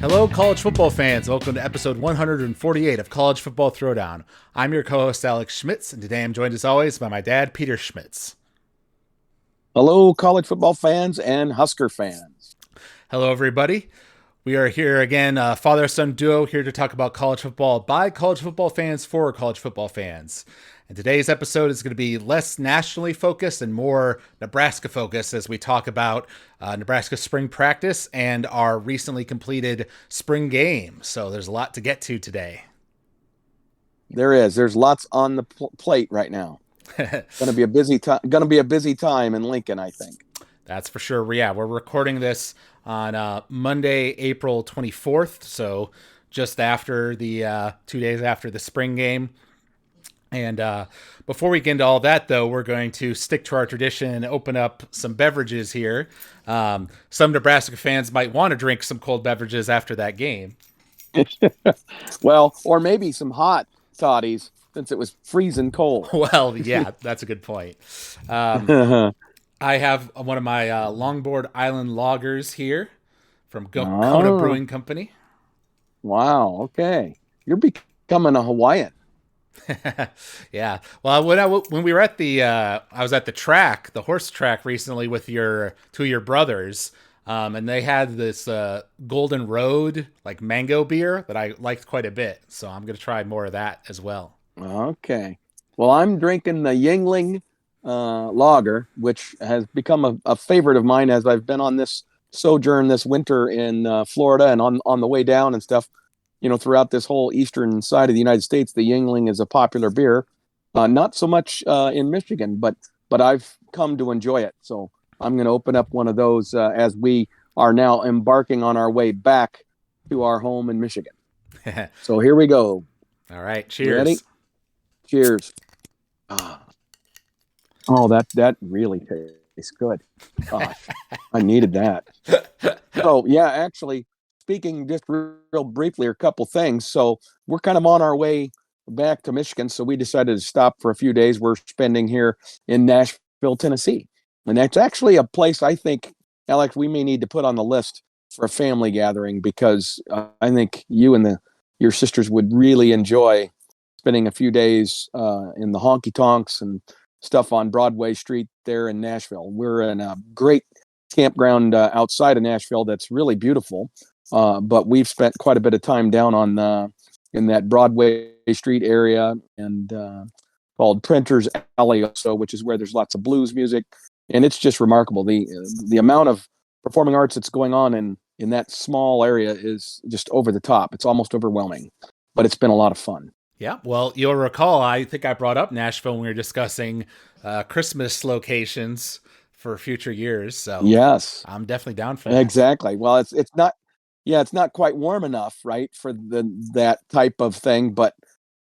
Hello, college football fans. Welcome to episode 148 of College Football Throwdown. I'm your co-host, Alex Schmitz, and today I'm joined as always by my dad, Peter Schmitz. Hello, college football fans and Husker fans. Hello, everybody. We are here again, father-son duo, here to talk about college football by college football fans for college football fans. And today's episode is going to be less nationally focused and more Nebraska focused as we talk about Nebraska spring practice and our recently completed spring game. So there's a lot to get to today. There is. There's lots on the plate right now. Going to be a busy time. Going to be a busy time in Lincoln, I think. That's for sure. Yeah, we're recording this on Monday, April 24th. So just after the 2 days after the spring game. And before we get into all that, though, we're going to stick to our tradition and open up some beverages here. Some Nebraska fans might want to drink some cold beverages after that game. Well, or maybe some hot toddies since it was freezing cold. Well, yeah, that's a good point. I have one of my Longboard Island lagers here from Kona Brewing Company. Wow. Okay. You're becoming a Hawaiian. Yeah. Well, when we were at I was at the track, the horse track recently with two of your brothers, and they had this Golden Road like mango beer that I liked quite a bit. So I'm going to try more of that as well. Okay. Well, I'm drinking the Yingling lager, which has become a favorite of mine as I've been on this sojourn this winter in Florida and on the way down and stuff. You know, throughout this whole eastern side of the United States, the Yingling is a popular beer. Not so much in Michigan, but I've come to enjoy it. So I'm going to open up one of those as we are now embarking on our way back to our home in Michigan. So here we go. All right. Cheers. Ready? Cheers. Oh, that really tastes good. Gosh, I needed that. So yeah, actually, speaking just real briefly, a couple things. So we're kind of on our way back to Michigan. So we decided to stop for a few days. We're spending here in Nashville, Tennessee. And that's actually a place I think, Alex, we may need to put on the list for a family gathering because I think you and your sisters would really enjoy spending a few days in the honky tonks and stuff on Broadway Street there in Nashville. We're in a great campground outside of Nashville that's really beautiful. But we've spent quite a bit of time down on in that Broadway Street area and called Printer's Alley, also, which is where there's lots of blues music, and it's just remarkable. The amount of performing arts that's going on in that small area is just over the top. It's almost overwhelming, but it's been a lot of fun. Yeah, well, you'll recall I think I brought up Nashville when we were discussing Christmas locations for future years. So yes, I'm definitely down for that. Exactly. Well, it's not. Yeah, it's not quite warm enough, right, for that type of thing, but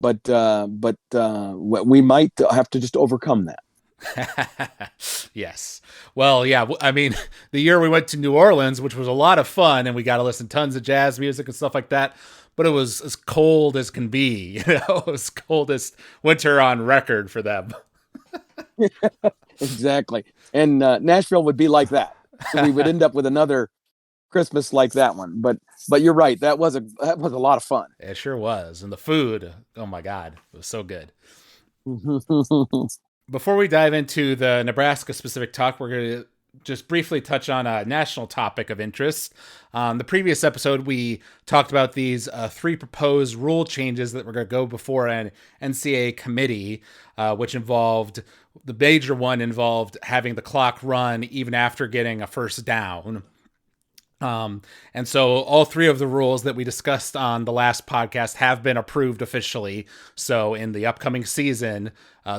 we might have to just overcome that. Yes. Well, yeah. I mean, the year we went to New Orleans, which was a lot of fun, and we got to listen to tons of jazz music and stuff like that. But it was as cold as can be. You know, it was coldest winter on record for them. Exactly. And Nashville would be like that. So we would end up with another Christmas like that one, but you're right. That was a lot of fun. It sure was, and the food. Oh my God, it was so good. Before we dive into the Nebraska specific talk, we're going to just briefly touch on a national topic of interest. The previous episode, we talked about these three proposed rule changes that were going to go before an NCAA committee, which involved the major one involved having the clock run even after getting a first down. And so all three of the rules that we discussed on the last podcast have been approved officially. So in the upcoming season,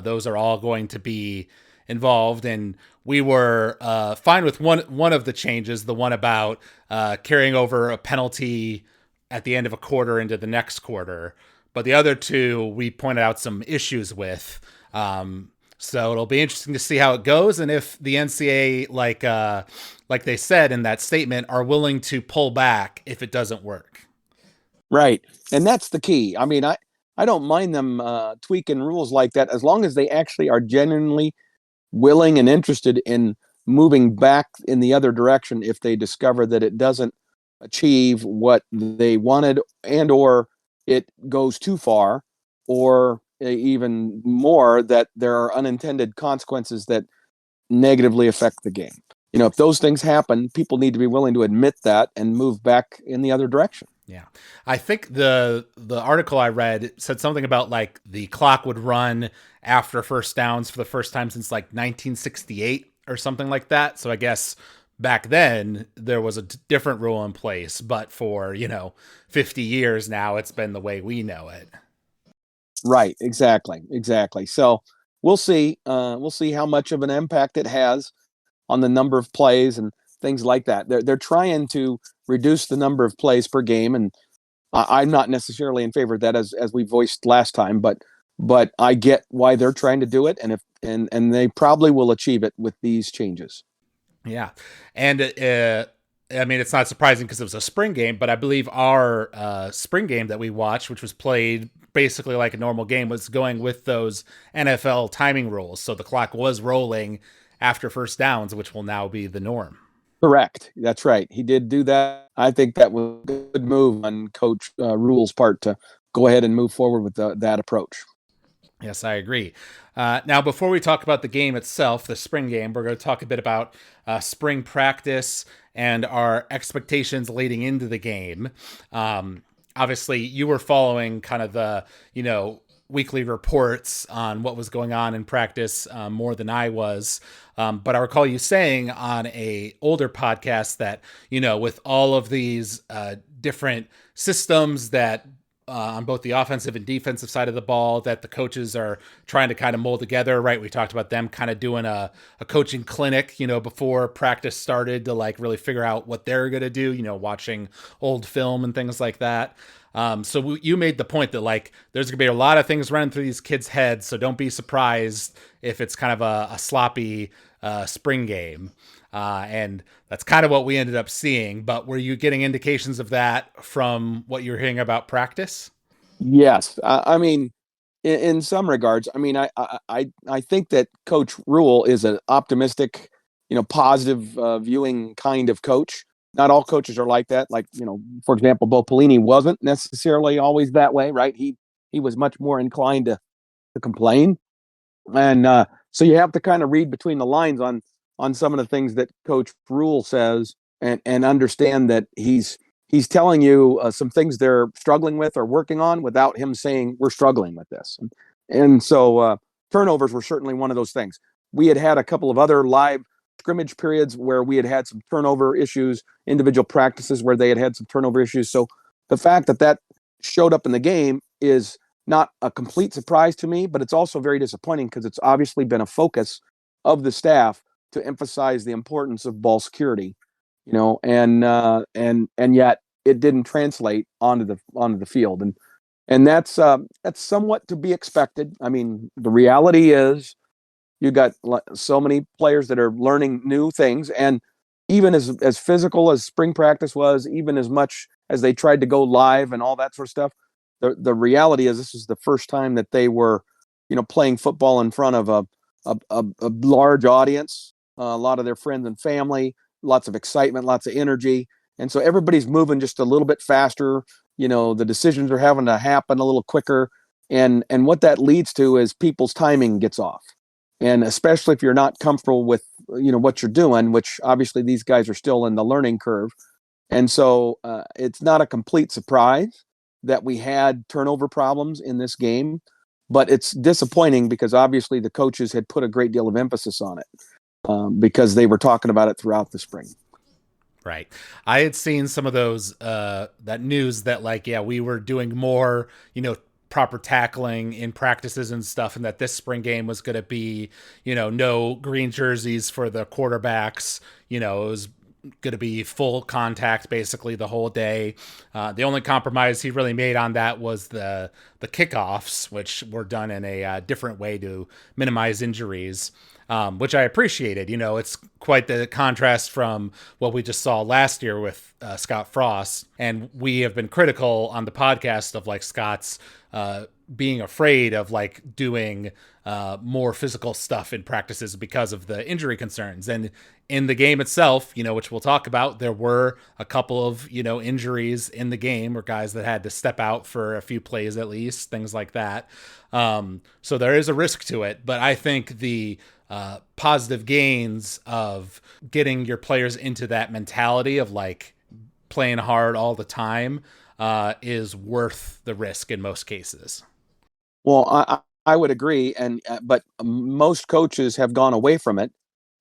those are all going to be involved. And we were fine with one of the changes, the one about carrying over a penalty at the end of a quarter into the next quarter. But the other two, we pointed out some issues with. So it'll be interesting to see how it goes, and if the NCAA, like they said in that statement, are willing to pull back if it doesn't work. Right, and that's the key. I mean, I don't mind them tweaking rules like that as long as they actually are genuinely willing and interested in moving back in the other direction if they discover that it doesn't achieve what they wanted, and or it goes too far, or even more, that there are unintended consequences that negatively affect the game. If those things happen, people need to be willing to admit that and move back in the other direction. Yeah. I think the article I read said something about like the clock would run after first downs for the first time since like 1968 or something like that. So I guess back then there was a different rule in place, but for, 50 years now it's been the way we know it. Right, exactly. So we'll see how much of an impact it has on the number of plays and things like that. They're trying to reduce the number of plays per game, and I'm not necessarily in favor of that, as we voiced last time, but I get why they're trying to do it, and they probably will achieve it with these changes. Yeah. And I mean, it's not surprising because it was a spring game, but I believe our spring game that we watched, which was played basically like a normal game, was going with those NFL timing rules. So the clock was rolling after first downs, which will now be the norm. Correct. That's right. He did do that. I think that was a good move on Coach Rule's part to go ahead and move forward with that approach. Yes, I agree. Now, before we talk about the game itself, the spring game, we're going to talk a bit about spring practice and our expectations leading into the game. Obviously, you were following kind of the, weekly reports on what was going on in practice more than I was. But I recall you saying on a older podcast that, with all of these different systems that on both the offensive and defensive side of the ball that the coaches are trying to kind of mold together, right? We talked about them kind of doing a coaching clinic, before practice started to like really figure out what they're going to do, watching old film and things like that. So you made the point that like there's going to be a lot of things running through these kids' heads, so don't be surprised if it's kind of a sloppy spring game. And that's kind of what we ended up seeing. But were you getting indications of that from what you're hearing about practice? Yes. I mean, in some regards, I mean, I think that Coach Rule is an optimistic, positive viewing kind of coach. Not all coaches are like that. Like, for example, Bo Pelini wasn't necessarily always that way, right? He was much more inclined to complain. And so you have to kind of read between the lines on some of the things that Coach Rule says, and understand that he's telling you some things they're struggling with or working on without him saying we're struggling with this. And so turnovers were certainly one of those things. We had a couple of other live scrimmage periods where we had some turnover issues, individual practices where they had some turnover issues. So the fact that showed up in the game is not a complete surprise to me, but it's also very disappointing because it's obviously been a focus of the staff to emphasize the importance of ball security, and yet it didn't translate onto the field, and that's somewhat to be expected. I mean, the reality is you got so many players that are learning new things, and even as physical as spring practice was, even as much as they tried to go live and all that sort of stuff, the reality is this is the first time that they were, playing football in front of a large audience, a lot of their friends and family, lots of excitement, lots of energy, and so everybody's moving just a little bit faster. The decisions are having to happen a little quicker, and what that leads to is people's timing gets off. And especially if you're not comfortable with, what you're doing, which obviously these guys are still in the learning curve. And so it's not a complete surprise that we had turnover problems in this game, but it's disappointing because obviously the coaches had put a great deal of emphasis on it because they were talking about it throughout the spring. Right. I had seen some of those, that news that like, yeah, we were doing more, proper tackling in practices and stuff, and that this spring game was going to be, no green jerseys for the quarterbacks. It was going to be full contact basically the whole day. The only compromise he really made on that was the kickoffs, which were done in a different way to minimize injuries. which I appreciated. It's quite the contrast from what we just saw last year with Scott Frost. And we have been critical on the podcast of like Scott's being afraid of like doing more physical stuff in practices because of the injury concerns. And in the game itself, which we'll talk about, there were a couple of, injuries in the game or guys that had to step out for a few plays at least, things like that. So there is a risk to it. But I think the positive gains of getting your players into that mentality of like playing hard all the time is worth the risk in most cases. Well, I would agree, but most coaches have gone away from it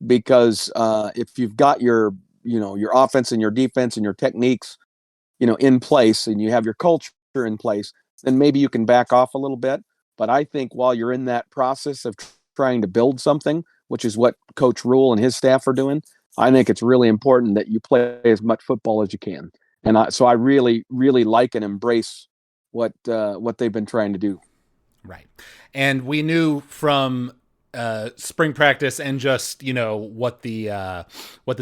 because if you've got your offense and your defense and your techniques, in place, and you have your culture in place, then maybe you can back off a little bit. But I think while you're in that process of trying to build something, which is what Coach Rule and his staff are doing, I think it's really important that you play as much football as you can. And so I really, really like and embrace what they've been trying to do. Right. And we knew from spring practice and just, what the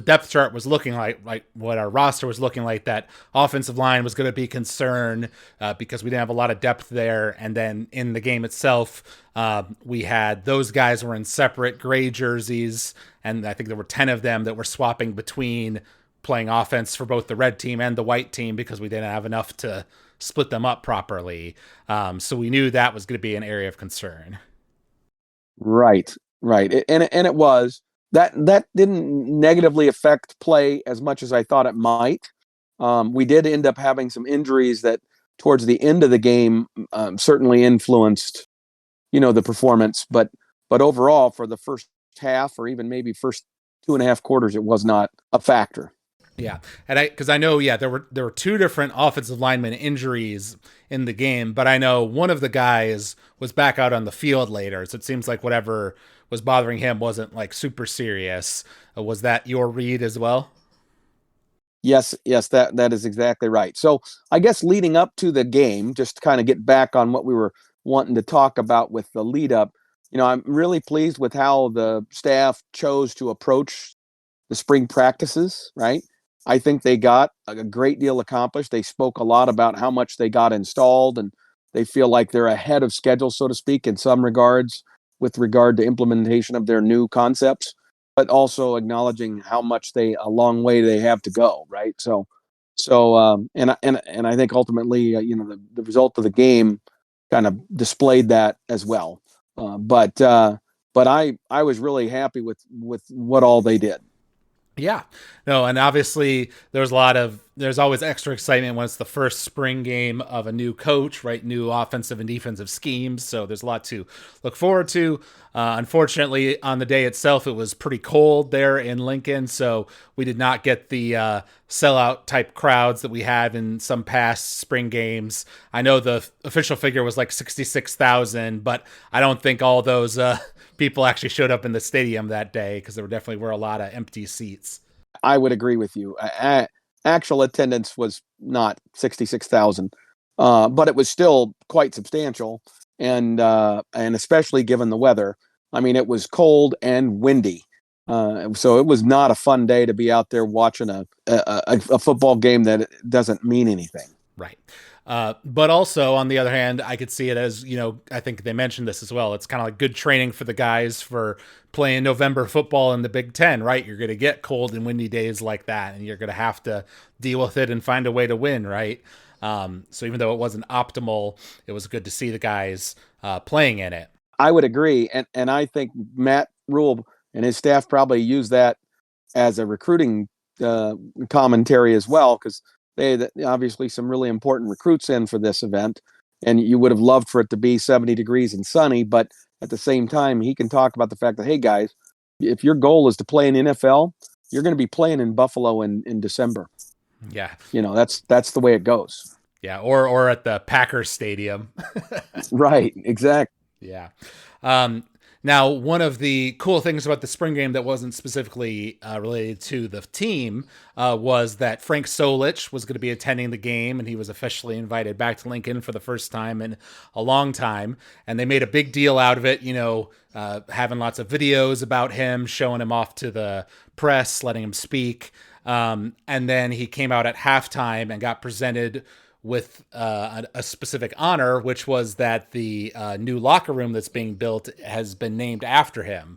depth chart was looking like what our roster was looking like, that offensive line was going to be concerned because we didn't have a lot of depth there. And then in the game itself, we had those guys were in separate gray jerseys. And I think there were 10 of them that were swapping between playing offense for both the red team and the white team because we didn't have enough to split them up properly. So we knew that was going to be an area of concern. Right. And it was that didn't negatively affect play as much as I thought it might. We did end up having some injuries that towards the end of the game certainly influenced, the performance. But overall, for the first half or even maybe first 2.5 quarters, it was not a factor. Yeah. And because I know, there were two different offensive lineman injuries in the game, but I know one of the guys was back out on the field later. So it seems like whatever was bothering him wasn't like super serious. Was that your read as well? Yes, that is exactly right. So I guess leading up to the game, just to kind of get back on what we were wanting to talk about with the lead up, I'm really pleased with how the staff chose to approach the spring practices, right? I think they got a great deal accomplished. They spoke a lot about how much they got installed, and they feel like they're ahead of schedule, so to speak, in some regards with regard to implementation of their new concepts, but also acknowledging how much a long way they have to go, right? And I think ultimately, the result of the game kind of displayed that as well. But I was really happy with what all they did. Yeah, no, and obviously there's always extra excitement when it's the first spring game of a new coach, right? New offensive and defensive schemes. So there's a lot to look forward to. Unfortunately, on the day itself, it was pretty cold there in Lincoln. So we did not get the sellout type crowds that we had in some past spring games. I know the official figure was like 66,000, but I don't think all those people actually showed up in the stadium that day because there definitely were a lot of empty seats. I would agree with you. Actual attendance was not 66,000, but it was still quite substantial, and especially given the weather. I mean, it was cold and windy, so it was not a fun day to be out there watching a football game that doesn't mean anything. Right. But also, on the other hand, I could see it as, I think they mentioned this as well. It's kind of like good training for the guys for playing November football in the Big Ten, right? You're going to get cold and windy days like that, and you're going to have to deal with it and find a way to win, right? So even though it wasn't optimal, it was good to see the guys playing in it. I would agree. And I think Matt Rule and his staff probably use that as a recruiting commentary as well, because they had obviously some really important recruits in for this event, and you would have loved for it to be 70 degrees and sunny. But at the same time, he can talk about the fact that, hey, guys, if your goal is to play in NFL, you're going to be playing in Buffalo in December. Yeah. That's the way it goes. Yeah. Or at the Packers Stadium. Right. Exactly. Yeah. Now, one of the cool things about the spring game that wasn't specifically related to the team was that Frank Solich was going to be attending the game, and he was officially invited back to Lincoln for the first time in a long time. And they made a big deal out of it, having lots of videos about him, showing him off to the press, letting him speak. And then he came out at halftime and got presented with a specific honor, which was that the new locker room that's being built has been named after him,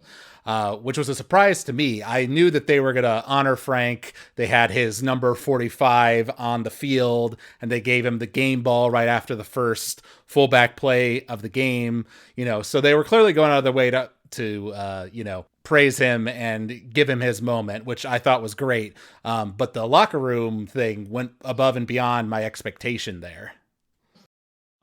which was a surprise to me. I knew that they were going to honor Frank. They had his number 45 on the field, and they gave him the game ball right after the first fullback play of the game. So they were clearly going out of their way to praise him and give him his moment, which I thought was great. But the locker room thing went above and beyond my expectation there.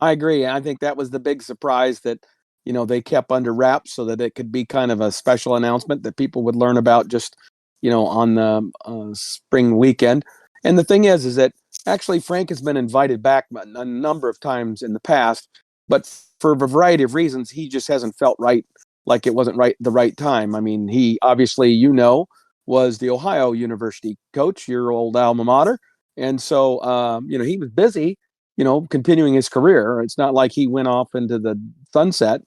I agree. I think that was the big surprise that, they kept under wraps so that it could be kind of a special announcement that people would learn about just, on the spring weekend. And the thing is that actually Frank has been invited back a number of times in the past, but for a variety of reasons, he just hasn't felt right. Like it wasn't the right time. I mean, he obviously, was the Ohio University coach, your old alma mater. And so, he was busy, continuing his career. It's not like he went off into the sunset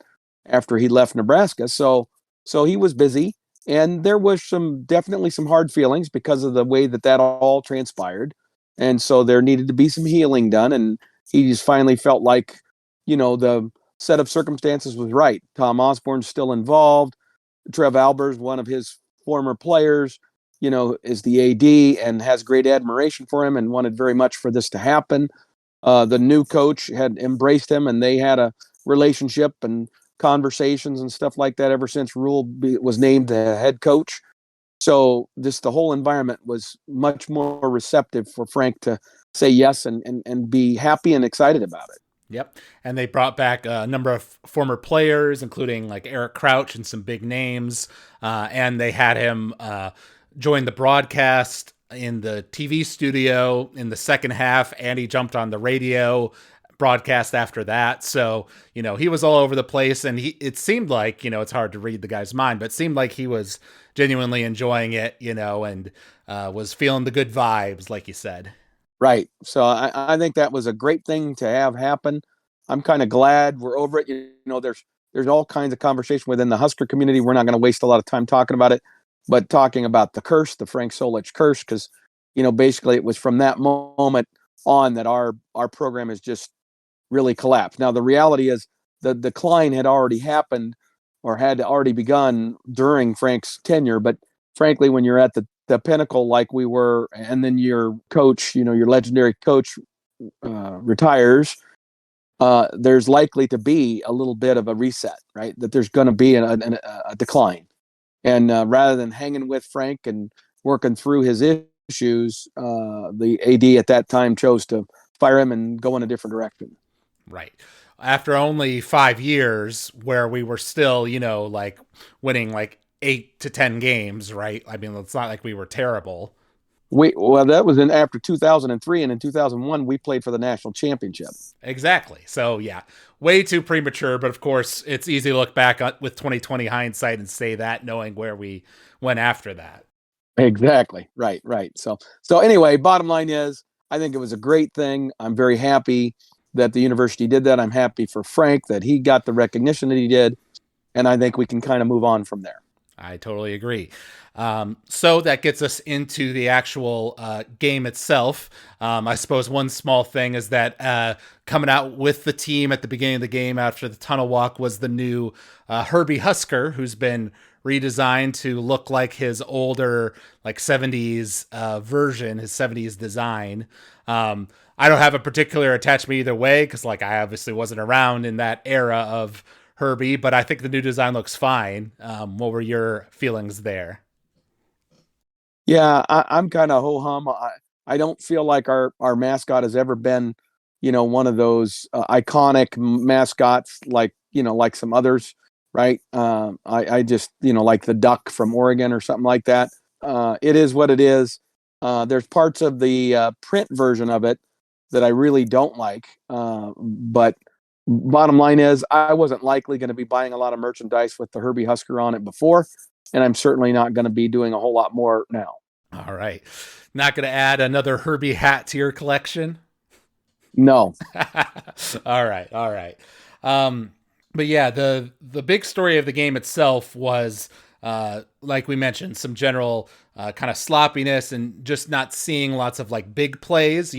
after he left Nebraska. So he was busy, and there was definitely some hard feelings because of the way that all transpired. And so there needed to be some healing done. And he just finally felt like, the set of circumstances was right. Tom Osborne's still involved. Trev Albers, one of his former players, is the AD and has great admiration for him and wanted very much for this to happen. The new coach had embraced him, and they had a relationship and conversations and stuff like that ever since Rule was named the head coach. So the whole environment was much more receptive for Frank to say yes and be happy and excited about it. Yep. And they brought back a number of former players, including like Eric Crouch and some big names. And they had him join the broadcast in the TV studio in the second half, and he jumped on the radio broadcast after that. So, he was all over the place, and it seemed like, it's hard to read the guy's mind, but it seemed like he was genuinely enjoying it, and was feeling the good vibes, like you said. Right. So I think that was a great thing to have happen. I'm kind of glad we're over it. There's all kinds of conversation within the Husker community. We're not going to waste a lot of time talking about it, but talking about the curse, the Frank Solich curse, because, basically it was from that moment on that our program has just really collapsed. Now, the reality is the decline had already happened or had already begun during Frank's tenure. But frankly, when you're at the pinnacle like we were, and then your coach, your legendary coach retires, there's likely to be a little bit of a reset, right? That there's going to be a decline. And rather than hanging with Frank and working through his issues, the AD at that time chose to fire him and go in a different direction. Right. After only 5 years where we were still, like winning like 8 to 10 games, right? I mean, it's not like we were terrible. That was after 2003, and in 2001 we played for the national championship. Exactly. So yeah, way too premature. But of course, it's easy to look back with 2020 hindsight and say that, knowing where we went after that. Exactly. Right. So anyway, bottom line is, I think it was a great thing. I'm very happy that the university did that. I'm happy for Frank that he got the recognition that he did, and I think we can kind of move on from there. I totally agree. So that gets us into the actual game itself. I suppose one small thing is that coming out with the team at the beginning of the game after the tunnel walk was the new Herbie Husker, who's been redesigned to look like his older, like 70s version, his 70s design. I don't have a particular attachment either way, because like I obviously wasn't around in that era of Herbie, but I think the new design looks fine. What were your feelings there? Yeah, I'm kind of ho hum. I don't feel like our mascot has ever been, one of those iconic mascots like some others, right? I just like the duck from Oregon or something like that. It is what it is. There's parts of the print version of it that I really don't like, but bottom line is I wasn't likely going to be buying a lot of merchandise with the Herbie Husker on it before, and I'm certainly not going to be doing a whole lot more now. All right. Not going to add another Herbie hat to your collection? No. All right. All right. Um, but yeah, the big story of the game itself was, like we mentioned, some general kind of sloppiness and just not seeing lots of like big plays.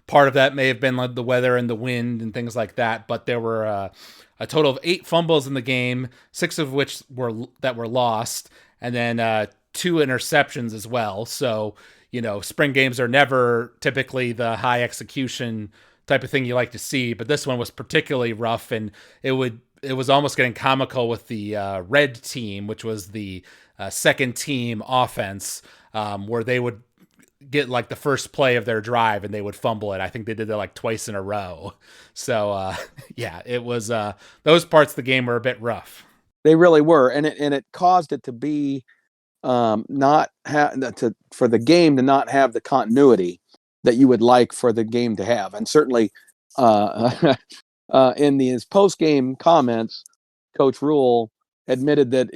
Part of that may have been like the weather and the wind and things like that, but there were a total of 8 fumbles in the game, 6 of which were lost, and then 2 interceptions as well. So, spring games are never typically the high execution type of thing you like to see, but this one was particularly rough, and it was almost getting comical with the red team, which was the second team offense, where they would get like the first play of their drive and they would fumble it. I think they did that like twice in a row. So yeah, it was those parts of the game were a bit rough. They really were, and it caused it to be not for the game to not have the continuity that you would like for the game to have. And certainly in his post-game comments, Coach Rule admitted that,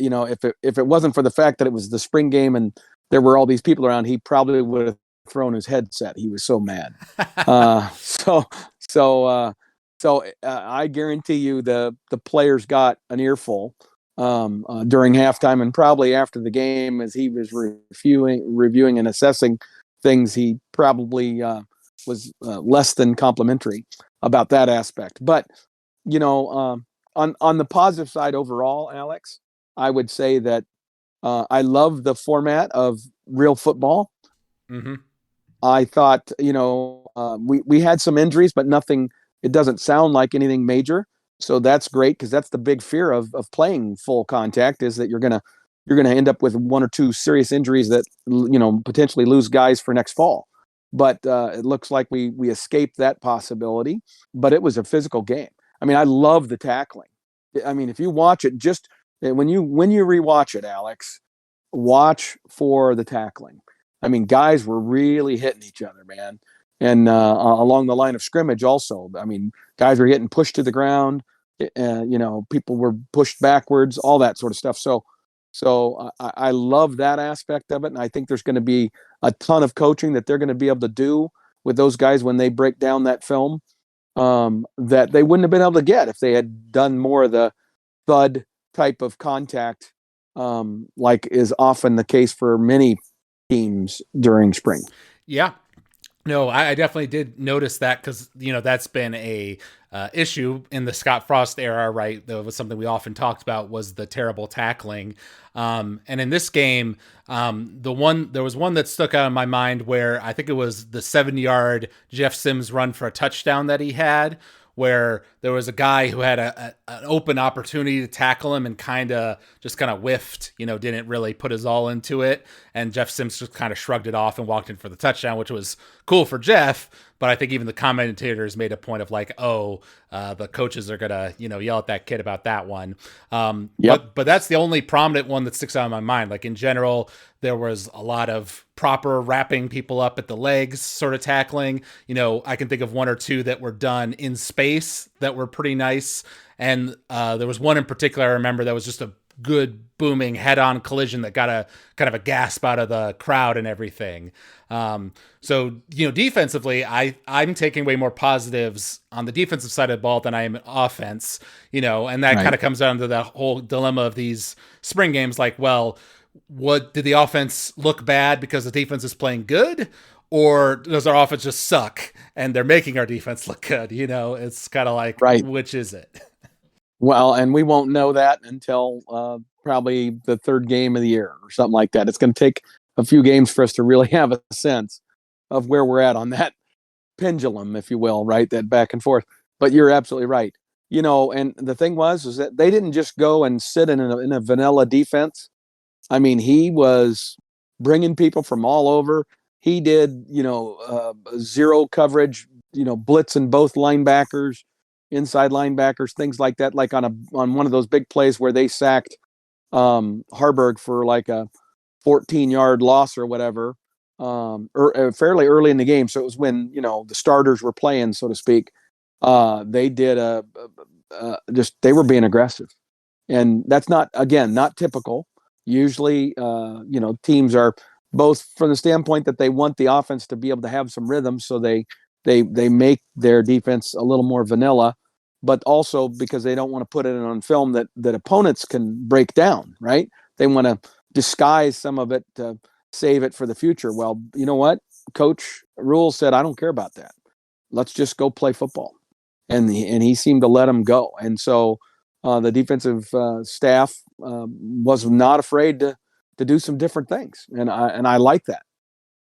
if it wasn't for the fact that it was the spring game and there were all these people around, he probably would have thrown his headset. He was so mad. So I guarantee you the players got an earful during halftime, and probably after the game as he was reviewing and assessing things, he probably was less than complimentary about that aspect. But on the positive side overall, Alex, I would say that I love the format of real football. Mm-hmm. I thought we had some injuries, but nothing. It doesn't sound like anything major, so that's great, because that's the big fear of playing full contact, is that you're gonna end up with 1 or 2 serious injuries that potentially lose guys for next fall. But it looks like we escaped that possibility. But it was a physical game. I mean, I love the tackling. I mean, if you watch it, just when you rewatch it, Alex, watch for the tackling. I mean, guys were really hitting each other, man. And along the line of scrimmage also. I mean, guys were getting pushed to the ground. People were pushed backwards, all that sort of stuff. So I love that aspect of it. And I think there's going to be a ton of coaching that they're going to be able to do with those guys when they break down that film that they wouldn't have been able to get if they had done more of the thud type of contact, like is often the case for many teams during spring. Yeah. No, I definitely did notice that, because that's been a issue in the Scott Frost era, right? That was something we often talked about, was the terrible tackling. And in this game, there was one that stuck out in my mind where I think it was the 7-yard Jeff Sims run for a touchdown that he had, where there was a guy who had an open opportunity to tackle him and kind of whiffed, didn't really put his all into it. And Jeff Sims just kind of shrugged it off and walked in for the touchdown, which was cool for Jeff. But I think even the commentators made a point of like, the coaches are going to, yell at that kid about that one. Yep. But that's the only prominent one that sticks out in my mind. Like in general, there was a lot of proper wrapping people up at the legs sort of tackling. I can think of 1 or 2 that were done in space that were pretty nice. And there was one in particular I remember that was just a good booming head-on collision that got a kind of a gasp out of the crowd and everything. So defensively, I'm taking way more positives on the defensive side of the ball than I am in offense, and that kind of comes down to that whole dilemma of these spring games. Like, well, what did the offense look bad because the defense is playing good, or does our offense just suck and they're making our defense look good? It's kind of like, which is it? Well, and we won't know that until probably the 3rd game of the year or something like that. It's going to take a few games for us to really have a sense of where we're at on that pendulum, if you will, right? That back and forth. But you're absolutely right. And the thing was that they didn't just go and sit in a vanilla defense. I mean, he was bringing people from all over. He did, zero coverage, blitzing both linebackers, inside linebackers, things like that, like on one of those big plays where they sacked Harburg for like a 14-yard loss or whatever, fairly early in the game. So it was when, the starters were playing, so to speak. They did they were being aggressive, and that's not typical. Usually, teams are both from the standpoint that they want the offense to be able to have some rhythm, so they make their defense a little more vanilla, but also because they don't want to put it on film that opponents can break down, right? They want to disguise some of it to save it for the future. Well, you know what? Coach Rule said, I don't care about that. Let's just go play football. And he seemed to let them go. And so the defensive staff was not afraid to do some different things. And I like that.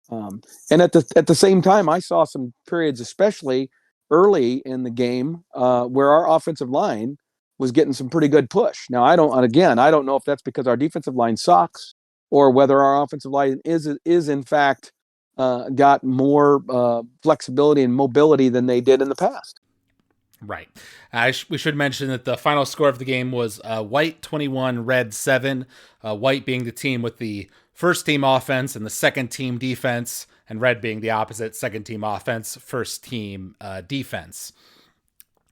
And at the same time, I saw some periods, especially early in the game, where our offensive line was getting some pretty good push. Now, I don't know if that's because our defensive line sucks or whether our offensive line is in fact got more flexibility and mobility than they did in the past. Right. We should mention that the final score of the game was White 21, Red 7. White being the team with the first team offense and the second team defense, and Red being the opposite, second team offense, first team defense.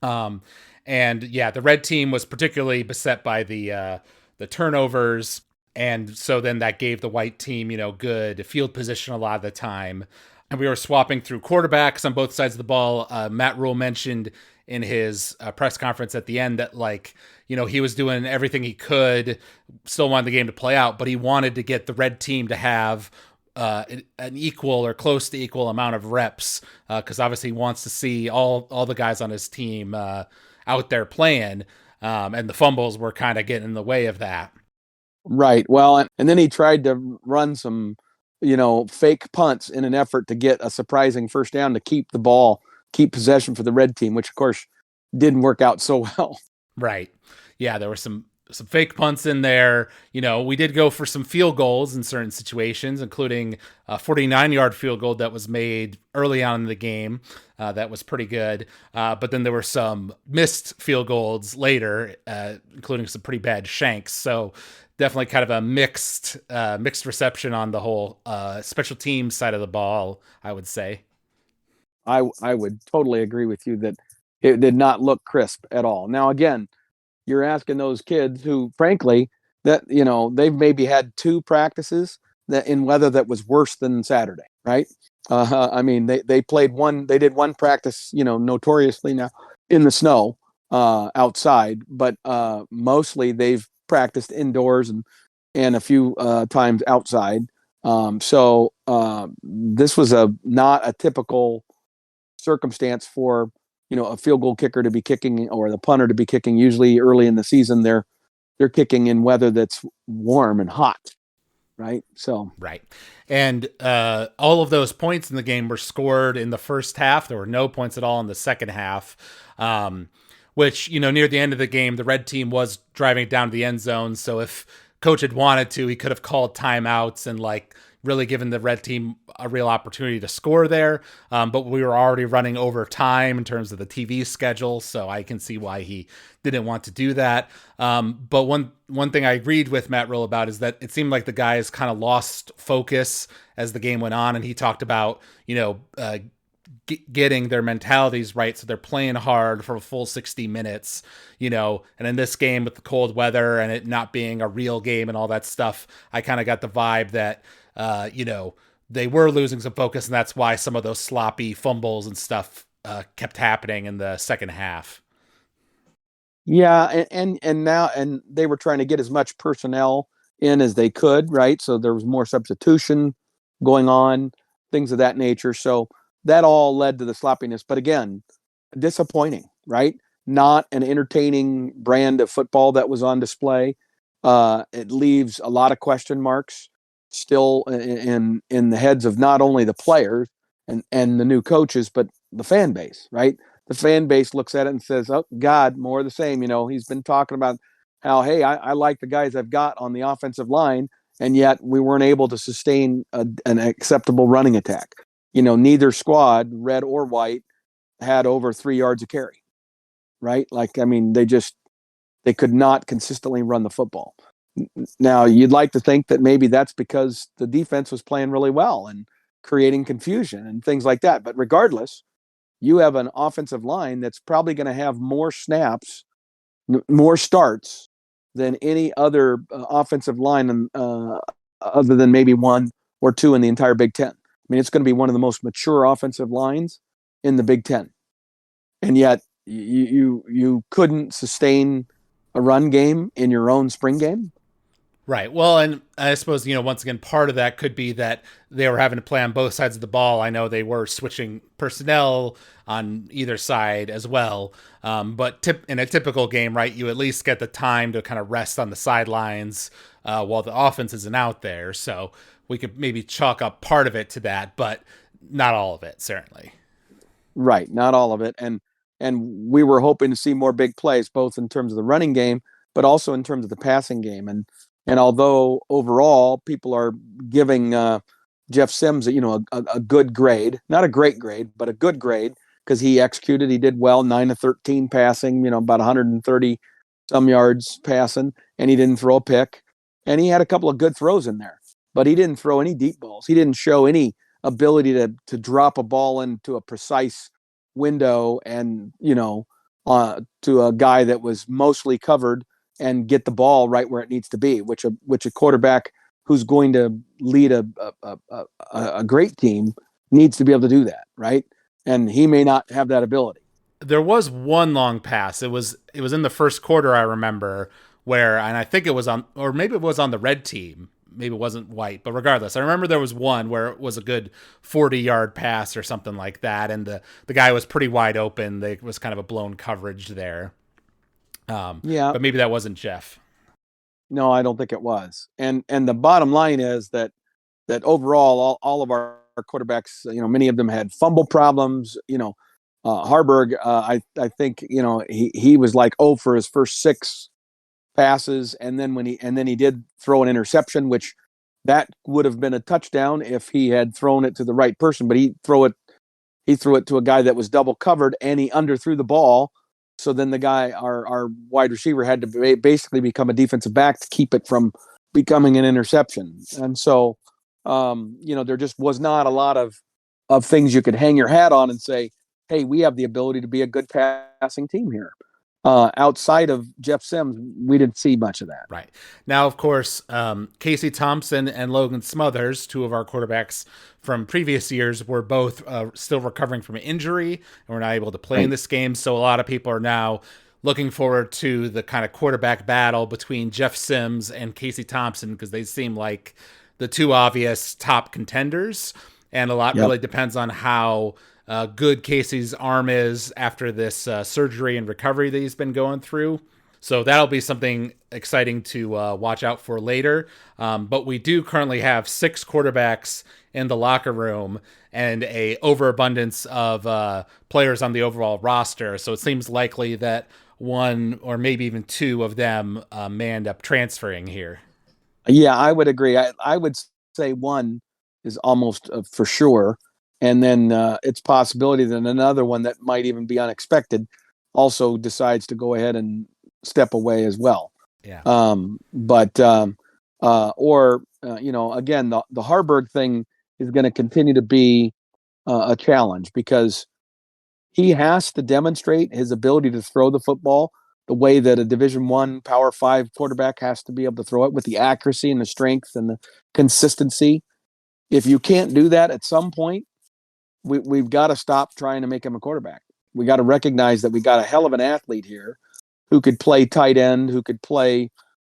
And yeah, the Red team was particularly beset by the turnovers, and so then that gave the White team, good field position a lot of the time. And we were swapping through quarterbacks on both sides of the ball. Matt Rule mentioned in his press conference at the end that, he was doing everything he could, still wanted the game to play out, but he wanted to get the Red team to have an equal or close to equal amount of reps, because obviously he wants to see all the guys on his team out there playing, and the fumbles were kind of getting in the way of that. Right. Well, and then he tried to run some, fake punts in an effort to get a surprising first down to keep possession for the Red team, which of course didn't work out so well. Right. Yeah, there were some fake punts in there. We did go for some field goals in certain situations, including a 49-yard field goal that was made early on in the game. That was pretty good. But then there were some missed field goals later, including some pretty bad shanks. So definitely kind of a mixed reception on the whole special teams side of the ball, I would say. I would totally agree with you that it did not look crisp at all. Now, again, you're asking those kids who, frankly, that they've maybe had 2 practices that in weather that was worse than Saturday, right? I mean, they played one, they did one practice, notoriously now in the snow outside, but mostly they've practiced indoors and a few times outside. So this was not a typical circumstance for a field goal kicker to be kicking or the punter to be kicking. Usually early in the season they're kicking in weather that's warm and hot, right? So right. And all of those points in the game were scored in the first half. There were no points at all in the second half, which near the end of the game the Red team was driving down to the end zone, so if coach had wanted to, he could have called timeouts and really given the Red team a real opportunity to score there. But we were already running over time in terms of the TV schedule, so I can see why he didn't want to do that. But one thing I agreed with Matt Rule about is that it seemed like the guys kind of lost focus as the game went on, and he talked about, getting their mentalities right, so they're playing hard for a full 60 minutes, and in this game with the cold weather and it not being a real game and all that stuff, I kind of got the vibe that they were losing some focus, and that's why some of those sloppy fumbles and stuff kept happening in the second half. Yeah, and now they were trying to get as much personnel in as they could, right? So there was more substitution going on, things of that nature. So that all led to the sloppiness. But again, disappointing, right? Not an entertaining brand of football that was on display. It leaves a lot of question marks still in the heads of not only the players and the new coaches, but the fan base, right? The fan base looks at it and says, oh, God, more of the same. He's been talking about how, hey, I like the guys I've got on the offensive line, and yet we weren't able to sustain an acceptable running attack. Neither squad, red or white, had over 3 yards of carry, right? They could not consistently run the football. Now, you'd like to think that maybe that's because the defense was playing really well and creating confusion and things like that. But regardless, you have an offensive line that's probably going to have more snaps more starts than any other offensive line, other than maybe one or two in the entire Big Ten. I mean, it's going to be one of the most mature offensive lines in the Big Ten, and yet you couldn't sustain a run game in your own spring game. Right. Well, and I suppose, once again, part of that could be that they were having to play on both sides of the ball. I know they were switching personnel on either side as well. But in a typical game, right, you at least get the time to kind of rest on the sidelines while the offense isn't out there. So we could maybe chalk up part of it to that, but not all of it, certainly. Right. Not all of it. And we were hoping to see more big plays, both in terms of the running game, but also in terms of the passing game. And although overall people are giving Jeff Sims, a good grade, not a great grade, but a good grade, because he executed, he did well, 9 of 13 passing, about 130 some yards passing, and he didn't throw a pick. And he had a couple of good throws in there, but he didn't throw any deep balls. He didn't show any ability to drop a ball into a precise window and, to a guy that was mostly covered and get the ball right where it needs to be, which a quarterback who's going to lead a great team needs to be able to do that, right? And he may not have that ability. There was one long pass. It was in the first quarter, I remember, and I think it was on, or maybe it was on the red team. Maybe it wasn't white, but regardless, I remember there was one where it was a good 40-yard pass or something like that, and the guy was pretty wide open. There was kind of a blown coverage there. Yeah, but maybe that wasn't Jeff. no, I don't think it was. And the bottom line is that overall, all of our quarterbacks, many of them had fumble problems. Harburg, I think he was like 0 for his first 6 passes, and then he did throw an interception, which that would have been a touchdown if he had thrown it to the right person, but he threw it to a guy that was double covered, and he underthrew the ball. So then the guy, our wide receiver, had to basically become a defensive back to keep it from becoming an interception. And so, there just was not a lot of things you could hang your hat on and say, hey, we have the ability to be a good passing team here. Outside of Jeff Sims, we didn't see much of that. Right. Now, of course, Casey Thompson and Logan Smothers, 2 of our quarterbacks from previous years, were both still recovering from an injury and were not able to play in this game. So a lot of people are now looking forward to the kind of quarterback battle between Jeff Sims and Casey Thompson, because they seem like the 2 obvious top contenders. And a lot really depends on how good Casey's arm is after this surgery and recovery that he's been going through. So that'll be something exciting to watch out for later. But we do currently have 6 quarterbacks in the locker room and a overabundance of players on the overall roster. So it seems likely that 1 or maybe even 2 of them may end up transferring here. Yeah, I would agree. I would say 1 is almost for sure. And then it's possibility that another one that might even be unexpected also decides to go ahead and step away as well. Yeah. Again, the Harburg thing is going to continue to be a challenge, because he has to demonstrate his ability to throw the football the way that a Division I Power 5 quarterback has to be able to throw it, with the accuracy and the strength and the consistency. If you can't do that at some point, we've got to stop trying to make him a quarterback. We got to recognize that we got a hell of an athlete here who could play tight end, who could play,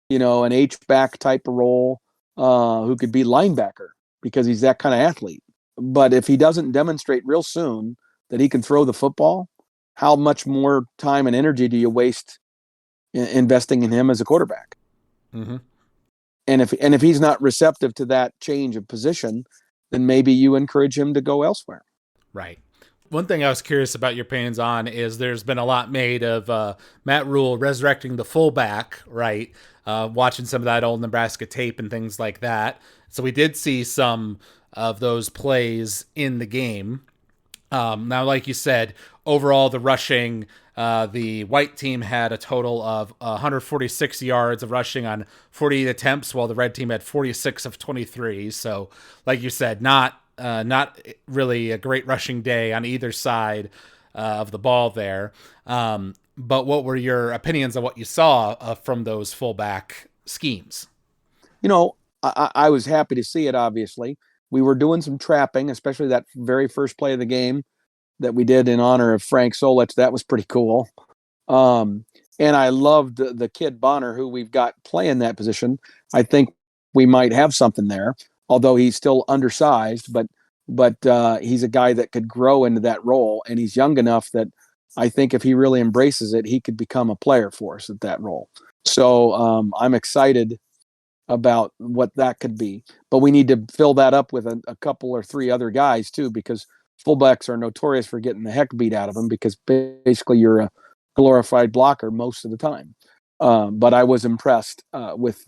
an H-back type of role, who could be linebacker, because he's that kind of athlete. But if he doesn't demonstrate real soon that he can throw the football, how much more time and energy do you waste investing in him as a quarterback? Mm-hmm. And if he's not receptive to that change of position, then maybe you encourage him to go elsewhere. Right. One thing I was curious about your opinions on is there's been a lot made of Matt Rule resurrecting the fullback, right? Watching some of that old Nebraska tape and things like that. So we did see some of those plays in the game. Now, like you said, overall, the rushing, the white team had a total of 146 yards of rushing on 48 attempts, while the red team had 46 of 23. So, like you said, not really a great rushing day on either side of the ball there. But what were your opinions on what you saw from those fullback schemes? I was happy to see it. Obviously, we were doing some trapping, especially that very first play of the game that we did in honor of Frank Solich. That was pretty cool. Um, and I loved the kid Bonner, who we've got playing that position. I think we might have something there, although he's still undersized. But he's a guy that could grow into that role, and he's young enough that I think if he really embraces it, he could become a player for us at that role. So I'm excited about what that could be. But we need to fill that up with a couple or three other guys too, because fullbacks are notorious for getting the heck beat out of them because basically you're a glorified blocker most of the time. But I was impressed with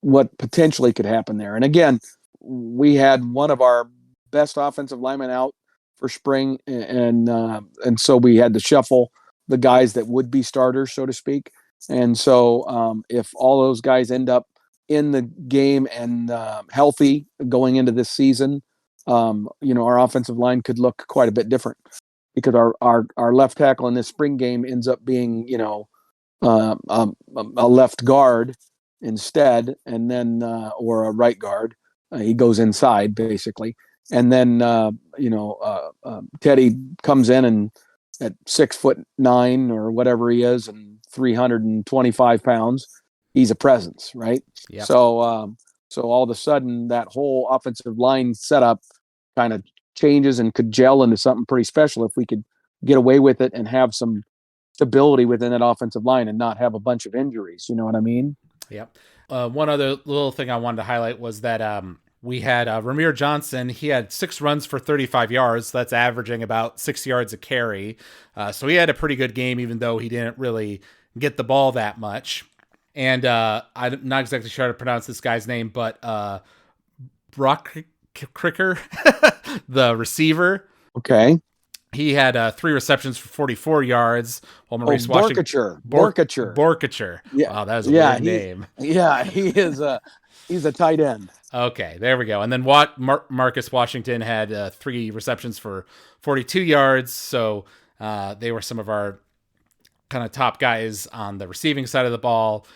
what potentially could happen there. And again, we had one of our best offensive linemen out for spring, and so we had to shuffle the guys that would be starters, so to speak. And so if all those guys end up in the game and healthy going into this season, our offensive line could look quite a bit different because our left tackle in this spring game ends up being, a left guard instead, and then or a right guard. He goes inside basically, and then Teddy comes in and at 6'9" or whatever he is, and 325 pounds, he's a presence, right? Yep. So all of a sudden, that whole offensive line setup kind of changes and could gel into something pretty special if we could get away with it and have some stability within that offensive line and not have a bunch of injuries. You know what I mean? Yep. One other little thing I wanted to highlight was that we had Ramir Johnson. He had 6 runs for 35 yards. That's averaging about 6 yards a carry. So he had a pretty good game, even though he didn't really get the ball that much. And I'm not exactly sure how to pronounce this guy's name, but Brock Cricker, the receiver. Okay. He had 3 receptions for 44 yards. While Maurice Borkacher. Yeah. Wow, that is a weird name. Yeah, he's a tight end. Okay, there we go. And then Marcus Washington had 3 receptions for 42 yards. So they were some of our kind of top guys on the receiving side of the ball.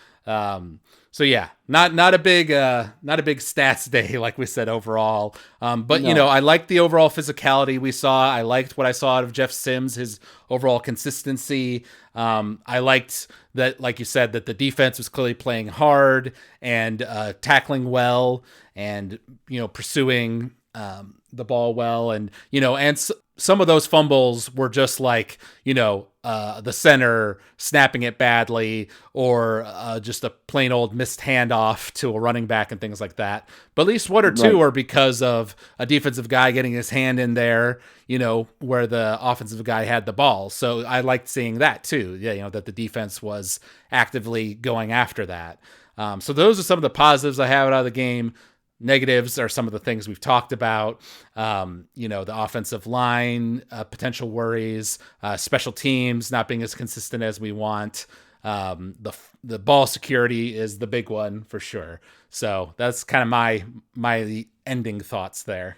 So yeah, not a big stats day like we said overall. But no. I liked the overall physicality we saw. I liked what I saw out of Jeff Sims, his overall consistency. I liked that, like you said, that the defense was clearly playing hard and tackling well and pursuing the ball well, and some of those fumbles were just like the center snapping it badly, or just a plain old missed handoff to a running back and things like that. But at least 1 or 2 are because of a defensive guy getting his hand in there, where the offensive guy had the ball. So I liked seeing that too. Yeah, that the defense was actively going after that. So those are some of the positives I have out of the game. Negatives are some of the things we've talked about. The offensive line, potential worries, special teams not being as consistent as we want. The ball security is the big one for sure. So that's kind of my ending thoughts there.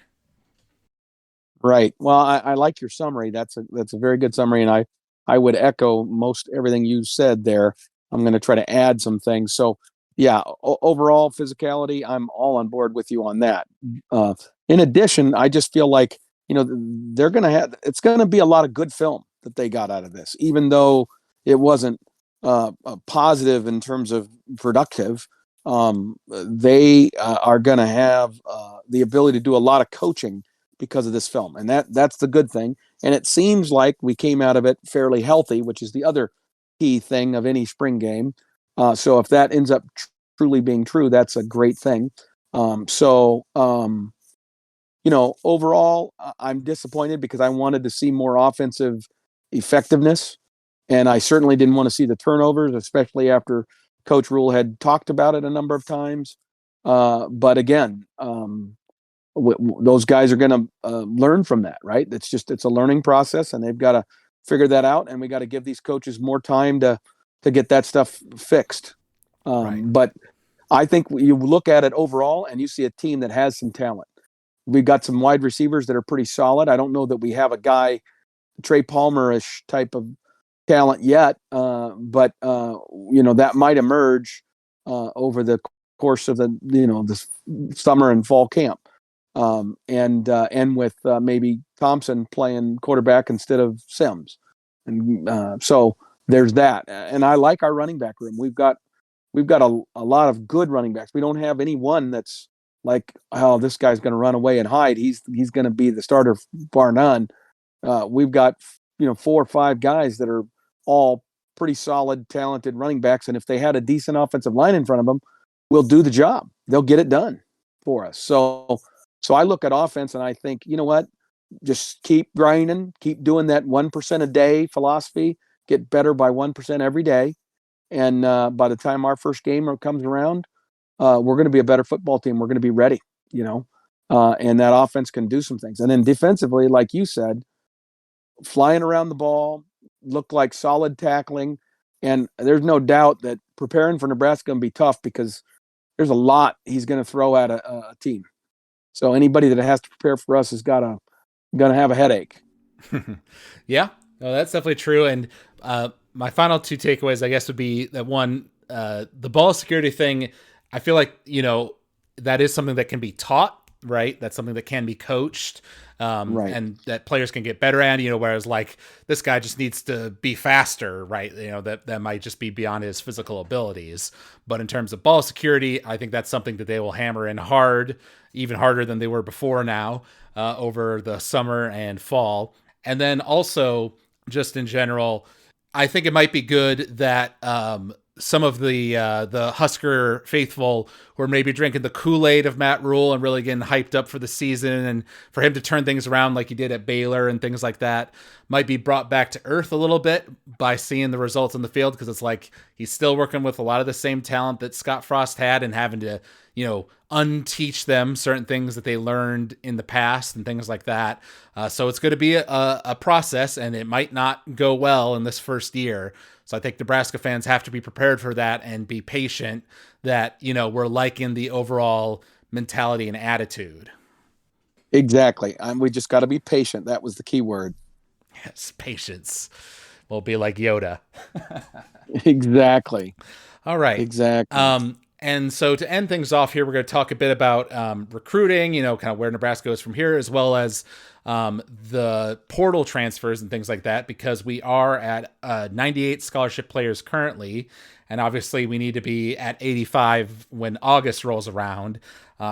Right. Well, I like your summary. That's a very good summary, and I would echo most everything you said there. I'm going to try to add some things. So yeah, overall physicality, I'm all on board with you on that. In addition, I just feel like, it's going to be a lot of good film that they got out of this, even though it wasn't positive in terms of productive. They are going to have the ability to do a lot of coaching because of this film. And that's the good thing. And it seems like we came out of it fairly healthy, which is the other key thing of any spring game. So if that ends up truly being true, that's a great thing. Overall, I'm disappointed because I wanted to see more offensive effectiveness. And I certainly didn't want to see the turnovers, especially after Coach Rule had talked about it a number of times. But again, those guys are going to learn from that, right? It's a learning process, and they've got to figure that out. And we got to give these coaches more time to get that stuff fixed. Right. But I think you look at it overall and you see a team that has some talent. We've got some wide receivers that are pretty solid. I don't know that we have a guy, Trey Palmer-ish type of talent yet, but that might emerge over the course of the summer and fall camp, and with maybe Thompson playing quarterback instead of Sims, and so there's that. And I like our running back room. We've got a lot of good running backs. We don't have any one that's like, oh, this guy's going to run away and hide. He's going to be the starter bar none. We've got 4 or 5 guys that are all pretty solid, talented running backs, and if they had a decent offensive line in front of them, we'll do the job. They'll get it done for us. So I look at offense and I think, you know what? Just keep grinding, keep doing that 1% a day philosophy. Get better by 1% every day, and by the time our first game comes around, we're going to be a better football team. We're going to be ready, and that offense can do some things. And then defensively, like you said, flying around the ball, look like solid tackling. And there's no doubt that preparing for Nebraska is going to be tough because there's a lot he's going to throw at a team. So anybody that has to prepare for us is going to have a headache. Yeah, no, that's definitely true. And my final two takeaways, I guess, would be that one, the ball security thing. I feel like, that is something that can be taught, right? That's something that can be coached, Right. and that players can get better at, whereas like this guy just needs to be faster, right? That might just be beyond his physical abilities. But in terms of ball security, I think that's something that they will hammer in hard, even harder than they were before now, over the summer and fall. And then also, just in general, I think it might be good that some of the Husker faithful who are maybe drinking the Kool-Aid of Matt Rule and really getting hyped up for the season, and for him to turn things around like he did at Baylor and things like that, might be brought back to earth a little bit by seeing the results in the field, because it's like he's still working with a lot of the same talent that Scott Frost had, and having to unteach them certain things that they learned in the past and things like that. So it's going to be a process, and it might not go well in this first year. So I think Nebraska fans have to be prepared for that and be patient that, we're liking the overall mentality and attitude. Exactly. We just got to be patient. That was the key word. Yes, patience. We'll be like Yoda. Exactly. All right. Exactly. And so to end things off here, we're going to talk a bit about recruiting, kind of where Nebraska goes from here, as well as the portal transfers and things like that, because we are at 98 scholarship players currently. And obviously we need to be at 85 when August rolls around.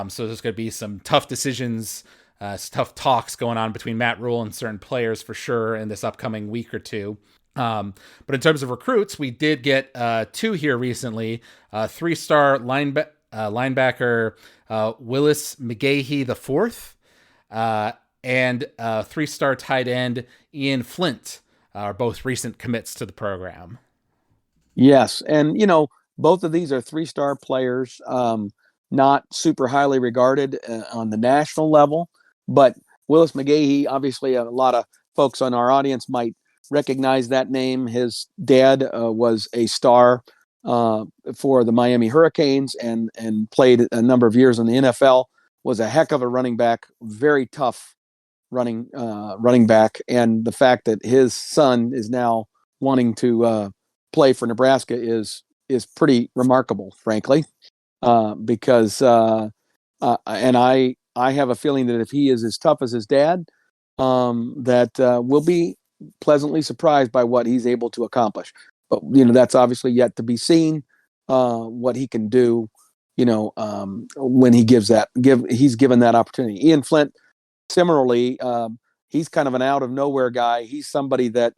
So there's going to be some tough decisions, tough talks going on between Matt Rule and certain players for sure in this upcoming week or two. But in terms of recruits, we did get 2 here recently. 3-star linebacker Willis McGahee the fourth, and 3-star tight end Ian Flint are both recent commits to the program. Yes, and both of these are 3-star players, not super highly regarded on the national level, but Willis McGahee, obviously, a lot of folks on our audience might recognize that name. His dad was a star for the Miami Hurricanes and played a number of years in the NFL. Was a heck of a running back, very tough running back, and the fact that his son is now wanting to play for Nebraska is pretty remarkable, frankly, because and I have a feeling that if he is as tough as his dad, that we'll be pleasantly surprised by what he's able to accomplish. But that's obviously yet to be seen. What he can do, when he's given that opportunity. Ian Flint, similarly, he's kind of an out of nowhere guy. He's somebody that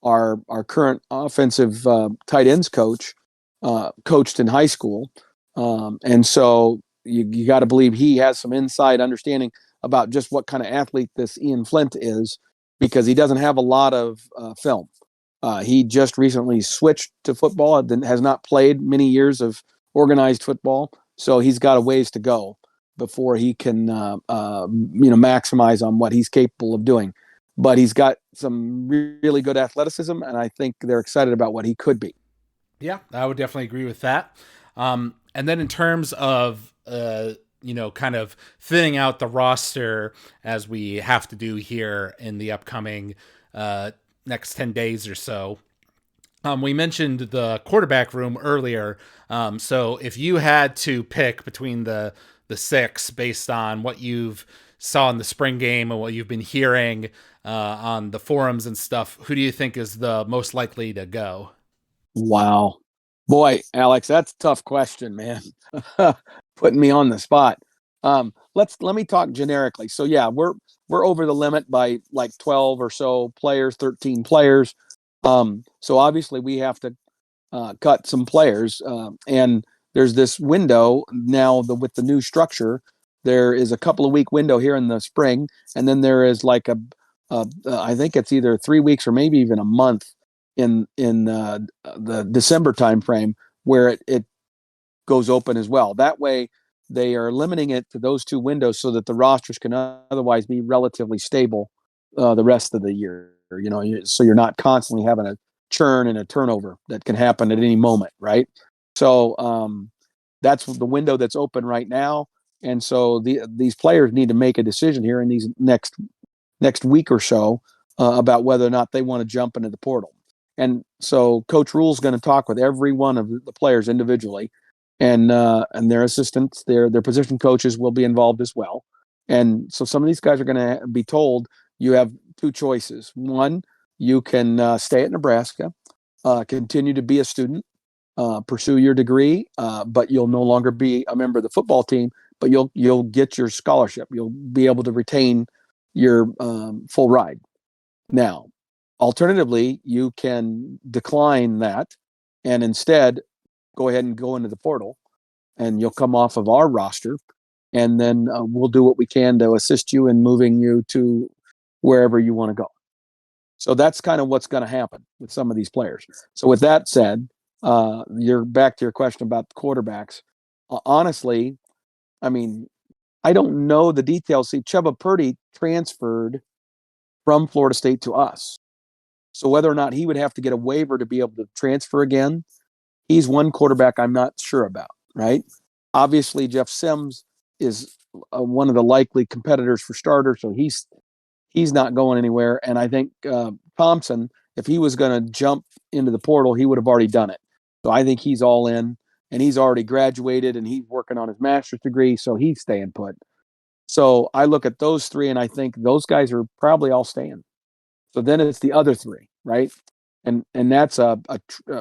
our current offensive tight ends coach coached in high school, and so you got to believe he has some inside understanding about just what kind of athlete this Ian Flint is, because he doesn't have a lot of film. He just recently switched to football and has not played many years of organized football, so he's got a ways to go before he can maximize on what he's capable of doing. But he's got some really good athleticism, and I think they're excited about what he could be. Yeah, I would definitely agree with that. And then in terms of kind of thinning out the roster, as we have to do here in the upcoming next 10 days or so, We mentioned the quarterback room earlier. So if you had to pick between the six based on what you've saw in the spring game and what you've been hearing on the forums and stuff, who do you think is the most likely to go? Wow. Boy, Alex, that's a tough question, man. Putting me on the spot. Let me talk generically. So yeah, we're over the limit by like 12 or so players, 13 players. So obviously we have to cut some players. And there's this window now with the new structure. There is a couple of week window here in the spring, and then there is like I think it's either 3 weeks or maybe even a month in the December timeframe where it goes open as well. That way, they are limiting it to those two windows so that the rosters can otherwise be relatively stable the rest of the year. So you're not constantly having a churn and a turnover that can happen at any moment, right? So that's the window that's open right now, and so these players need to make a decision here in these next week or so about whether or not they want to jump into the portal. And so Coach Rule's going to talk with every one of the players individually, and their assistants, their position coaches will be involved as well. And so some of these guys are going to be told you have two choices. One, you can stay at Nebraska, continue to be a student, pursue your degree, but you'll no longer be a member of the football team. But you'll get your scholarship. You'll be able to retain your full ride. Now, alternatively, you can decline that and instead go ahead and go into the portal, and you'll come off of our roster, and then we'll do what we can to assist you in moving you to wherever you want to go. So that's kind of what's going to happen with some of these players. So with that said, you're back to your question about the quarterbacks. Honestly, I mean, I don't know the details. See, Chuba Purdy transferred from Florida State to us. So whether or not he would have to get a waiver to be able to transfer again, he's one quarterback I'm not sure about, right? Obviously, Jeff Sims is one of the likely competitors for starter, so he's not going anywhere. And I think Thompson, if he was going to jump into the portal, he would have already done it. So I think he's all in, and he's already graduated, and he's working on his master's degree, so he's staying put. So I look at those three, and I think those guys are probably all staying. So then it's the other three, right? And that's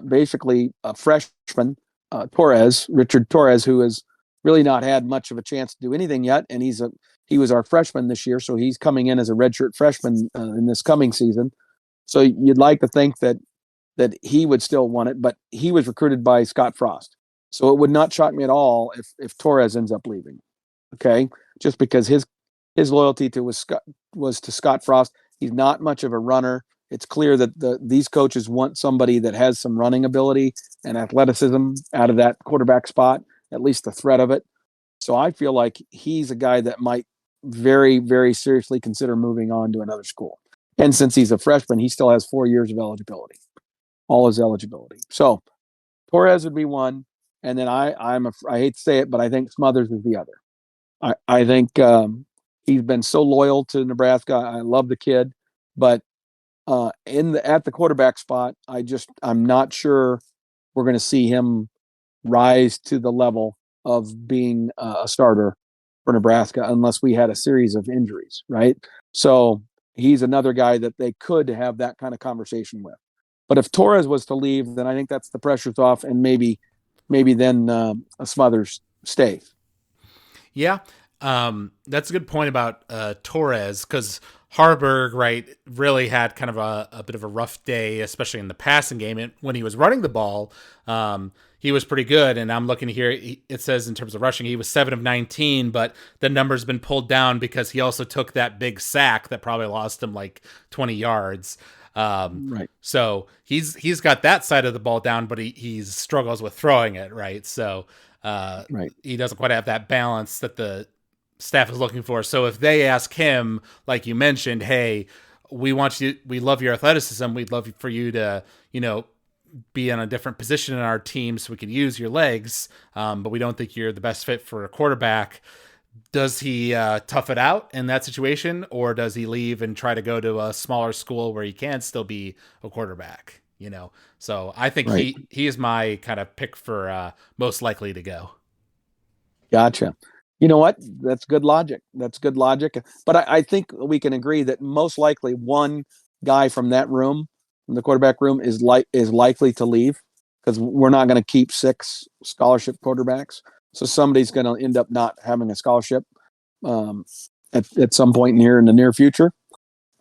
basically a freshman, Richard Torres, who has really not had much of a chance to do anything yet, and he was our freshman this year, so he's coming in as a redshirt freshman in this coming season. So you'd like to think that he would still want it, but he was recruited by Scott Frost, so it would not shock me at all if Torres ends up leaving. Okay, just because his loyalty was to Scott Frost. He's not much of a runner. It's clear that these coaches want somebody that has some running ability and athleticism out of that quarterback spot, at least the threat of it. So I feel like he's a guy that might very, very seriously consider moving on to another school. And since he's a freshman, he still has 4 years of eligibility, all his eligibility. So Torres would be one, and then I hate to say it, but I think Smothers is the other. I think he's been so loyal to Nebraska. I love the kid, but at the quarterback spot, I'm not sure we're going to see him rise to the level of being a starter for Nebraska unless we had a series of injuries, right? So he's another guy that they could have that kind of conversation with. But if Torres was to leave, then I think that's the pressure's off, and maybe then Smothers stays. Yeah, that's a good point about Torres, because Harburg, right, really had kind of a bit of a rough day, especially in the passing game. And when he was running the ball, he was pretty good. And I'm looking here, it says in terms of rushing, he was 7 of 19, but the number's been pulled down because he also took that big sack that probably lost him like 20 yards. Right. So he's got that side of the ball down, but he struggles with throwing it, right? So Right. he doesn't quite have that balance that the staff is looking for. So if they ask him, like you mentioned, hey, we love your athleticism. We'd love for you to, be in a different position in our team so we can use your legs. But we don't think you're the best fit for a quarterback. Does he tough it out in that situation, or does he leave and try to go to a smaller school where he can still be a quarterback? So I think Right. he is my kind of pick for most likely to go. Gotcha. You know what? That's good logic. That's good logic. But I think we can agree that most likely one guy from that room, from the quarterback room, is likely to leave because we're not going to keep 6 scholarship quarterbacks. So somebody's going to end up not having a scholarship um, at some point here in the near future.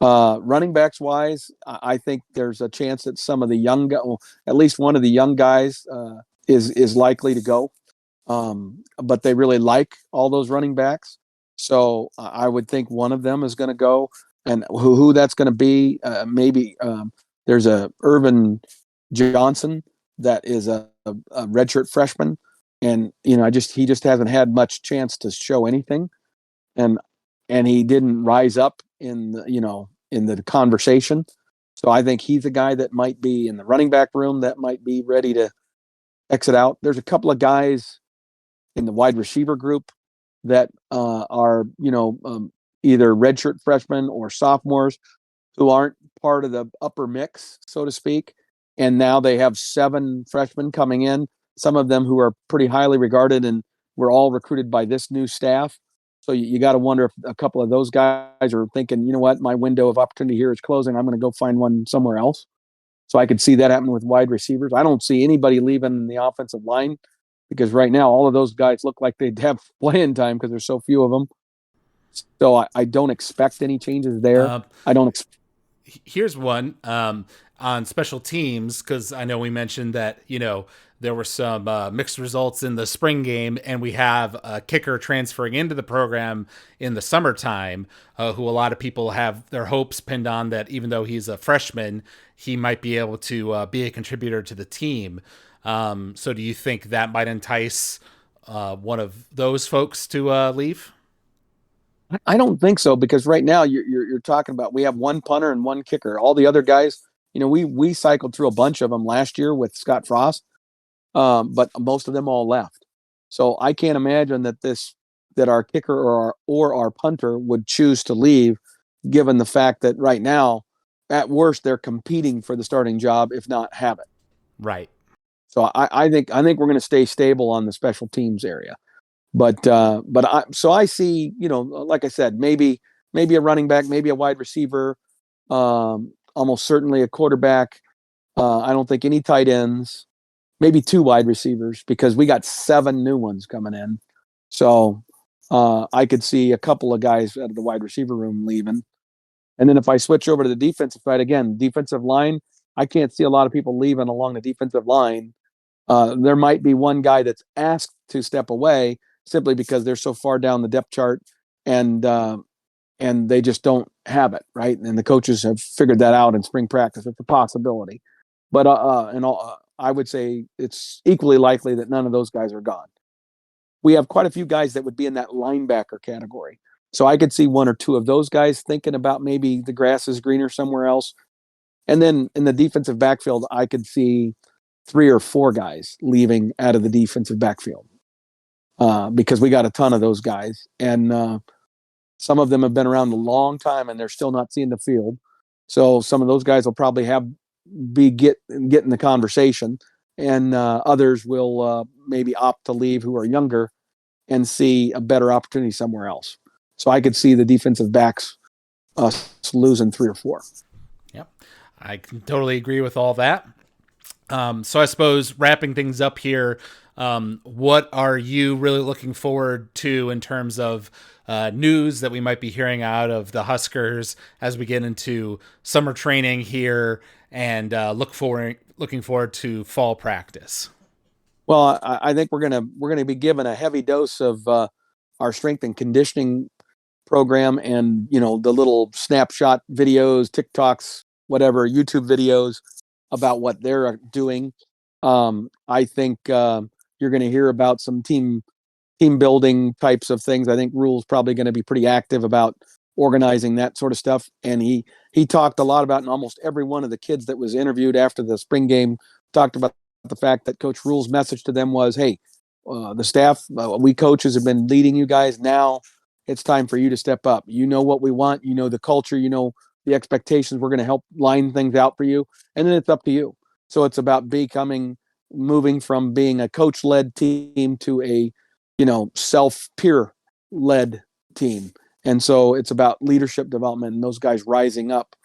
Running backs wise, I think there's a chance that some of the well, at least one of the young guys is likely to go. But they really like all those running backs. So I would think one of them is going to go, and who that's going to be, maybe there's a Irvin Johnson that is a redshirt freshman, and he just hasn't had much chance to show anything, and he didn't rise up in the conversation. So I think he's a guy that might be in the running back room that might be ready to exit out. There's a couple of guys in the wide receiver group that are either redshirt freshmen or sophomores who aren't part of the upper mix, so to speak. And now they have 7 freshmen coming in, some of them who are pretty highly regarded and were all recruited by this new staff. So you got to wonder if a couple of those guys are thinking, you know what, my window of opportunity here is closing. I'm going to go find one somewhere else. So I could see that happen with wide receivers. I don't see anybody leaving the offensive line because right now all of those guys look like they'd have playing time because there's so few of them. So I don't expect any changes there. I don't expect. Here's one on special teams, because I know we mentioned that there were some mixed results in the spring game, and we have a kicker transferring into the program in the summertime, who a lot of people have their hopes pinned on, that even though he's a freshman, he might be able to be a contributor to the team. So do you think that might entice one of those folks to leave? I don't think so because right now you're talking about we have one punter and one kicker. All the other guys, we cycled through a bunch of them last year with Scott Frost, but most of them all left. So I can't imagine that our kicker or our punter would choose to leave, given the fact that right now, at worst, they're competing for the starting job, if not have it. Right. So I think we're going to stay stable on the special teams area. But I see, like I said, maybe a running back, maybe a wide receiver, almost certainly a quarterback. I don't think any tight ends, maybe 2 wide receivers because we got 7 new ones coming in. So I could see a couple of guys out of the wide receiver room leaving. And then if I switch over to the defensive side again, defensive line, I can't see a lot of people leaving along the defensive line. There might be one guy that's asked to step away simply because they're so far down the depth chart and they just don't have it, right? And the coaches have figured that out in spring practice. It's a possibility. But I would say it's equally likely that none of those guys are gone. We have quite a few guys that would be in that linebacker category. So I could see 1 or 2 of those guys thinking about maybe the grass is greener somewhere else. And then in the defensive backfield, I could see 3 or 4 guys leaving out of the defensive backfield. Because we got a ton of those guys, and some of them have been around a long time, and they're still not seeing the field. So some of those guys will probably get in the conversation, and others will maybe opt to leave who are younger and see a better opportunity somewhere else. So I could see the defensive backs losing 3 or 4. Yep, I can totally agree with all that. So I suppose wrapping things up here, what are you really looking forward to in terms of news that we might be hearing out of the Huskers as we get into summer training here and looking forward to fall practice? Well, I think we're gonna be given a heavy dose of our strength and conditioning program, and the little snapshot videos, TikToks, whatever, YouTube videos about what they're doing. I think you're going to hear about some team building types of things. I think Rule's probably going to be pretty active about organizing that sort of stuff. And he talked a lot about, and almost every one of the kids that was interviewed after the spring game talked about the fact that Coach Rule's message to them was, hey, the staff, we coaches have been leading you guys. Now it's time for you to step up. You know what we want. You know the culture. You know the expectations. We're going to help line things out for you. And then it's up to you. So it's about moving from being a coach-led team to a, self-peer-led team. And so it's about leadership development and those guys rising up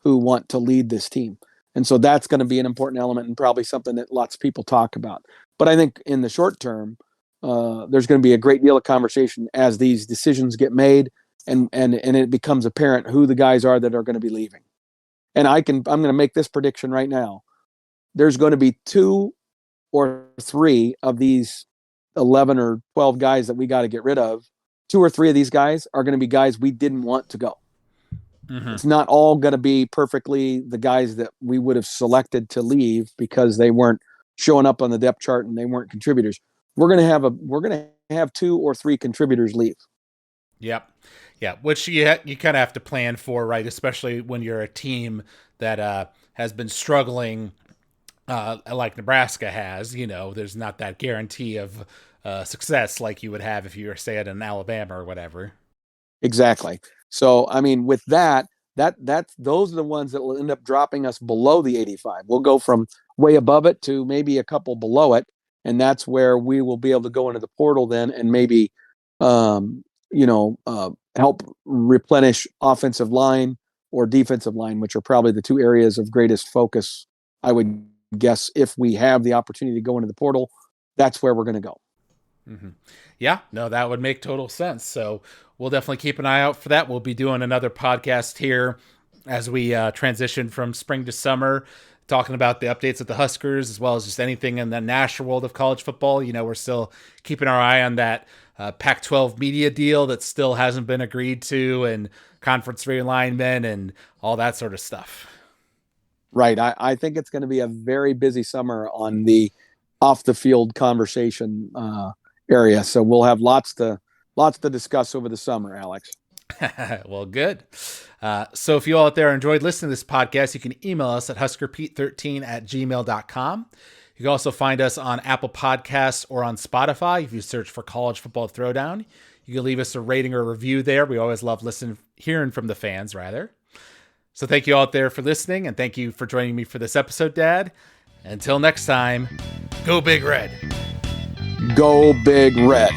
who want to lead this team. And so that's going to be an important element and probably something that lots of people talk about. But I think in the short term, there's going to be a great deal of conversation as these decisions get made and it becomes apparent who the guys are that are going to be leaving. And I'm going to make this prediction right now. There's going to be 2 or 3 of these 11 or 12 guys that we got to get rid of. 2 or 3 of these guys are going to be guys we didn't want to go. Mm-hmm. It's not all going to be perfectly the guys that we would have selected to leave because they weren't showing up on the depth chart and they weren't contributors. We're going to have 2 or 3 contributors leave. Yep. Yeah, which you kind of have to plan for, right? Especially when you're a team that has been struggling like Nebraska has. There's not that guarantee of success like you would have if you were, say, at an Alabama or whatever. Exactly. So, I mean, with those are the ones that will end up dropping us below the 85. We'll go from way above it to maybe a couple below it, and that's where we will be able to go into the portal then and maybe help replenish offensive line or defensive line, which are probably the 2 areas of greatest focus, I would guess. If we have the opportunity to go into the portal, that's where we're going to go. Mm-hmm. Yeah, no, that would make total sense. So we'll definitely keep an eye out for that. We'll be doing another podcast here as we transition from spring to summer, talking about the updates of the Huskers, as well as just anything in the national world of college football. We're still keeping our eye on that Pac-12 media deal that still hasn't been agreed to, and conference realignment and all that sort of stuff. Right. I think it's going to be a very busy summer on the off the field conversation area. So we'll have lots to discuss over the summer, Alex. Well, good. So if you all out there enjoyed listening to this podcast, you can email us at huskerpete13@gmail.com. You can also find us on Apple Podcasts or on Spotify. If you search for College Football Throwdown, you can leave us a rating or a review there. We always love hearing from the fans, rather. So thank you all out there for listening, and thank you for joining me for this episode, Dad. Until next time, go Big Red. Go Big Red.